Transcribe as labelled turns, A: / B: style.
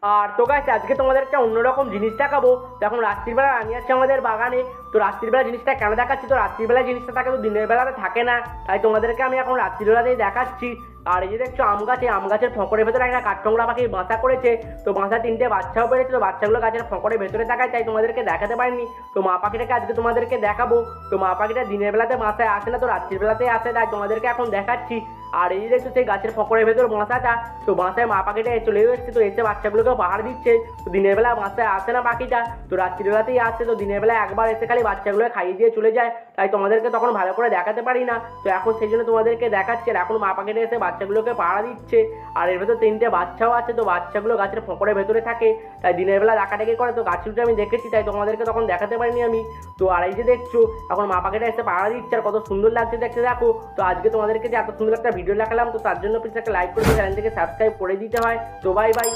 A: আর তো গাইস আজকে তোমাদের একটা অন্যরকম জিনিস দেখাবো। তো এখন রাত্রিবেলা রানী আছে আমাদের বাগানে। তো রাত্রিবেলা জিনিসটা কেন দেখাচ্ছি, তো রাত্রিবেলা জিনিসটা থাকে তো দিনের বেলাতে থাকে না, তাই তোমাদেরকে আমি এখন রাত্রিবেলাতেই দেখাচ্ছি। আর এই যে দেখছো আম গাছে, আম গাছের ফঁকরের ভেতরে একটা কাঠঠোকরা পাখি বাসা করেছে। তো বাসা তিনটে বাচ্চাও পেরেছে, তো বাচ্চাগুলো গাছের ফঁকরের ভেতরে থাকায় তাই তোমাদেরকে দেখাতে পারিনি। তো মা পাখিটাকে আজকে তোমাদেরকে দেখাবো। তো মা পাখিটা দিনের বেলাতে বাসায় আসে না, তো রাত্রির বেলাতেই আসে, তাই তোমাদেরকে এখন দেখাচ্ছি। আর এই যে দেখছো সেই গাছের ফঁকরের ভেতর বাসাটা, তো বাসায় মা পাখিটা চলে এসেছে, তো এসে বাচ্চাগুলোকে পাহাড় দিচ্ছে। তো দিনের বেলা বাসায় আসে না পাখিটা, তো রাত্রিবেলাতেই আসছে। তো দিনের বেলা একবার এসে খালি বাচ্চাগুলো খাইয়ে দিয়ে চলে যায়, তাই তোমাদেরকে তখন ভালো করে দেখাতে পারি না। তো এখন সেই জন্য তোমাদেরকে দেখাচ্ছে। আর এখন মা পাখিটা এসে বাচ্চাগুলোকে পাহারা দিচ্ছে। আর এর ভেতর তিনটে বাচ্চাও আছে, তো বাচ্চাগুলো গাছের ফঁকরের ভেতরে থাকে, তাই দিনের বেলা ডাকাডাকি করে। তো গাছের উঠে আমি দেখেছি, তাই তোমাদেরকে তখন দেখাতে পারিনি আমি। তো আর এই যে দেখছো এখন মা পাখিটা এসে পাহারা দিচ্ছে, আর কত সুন্দর লাগছে দেখতে দেখো। তো আজকে তোমাদেরকে যে এত সুন্দর একটা ভিডিও দেখালাম, তো তার জন্য প্লিজ একটা লাইক করে চ্যানেলটিকে সাবস্ক্রাইব করে দিতে হয়। তো বাই বাই।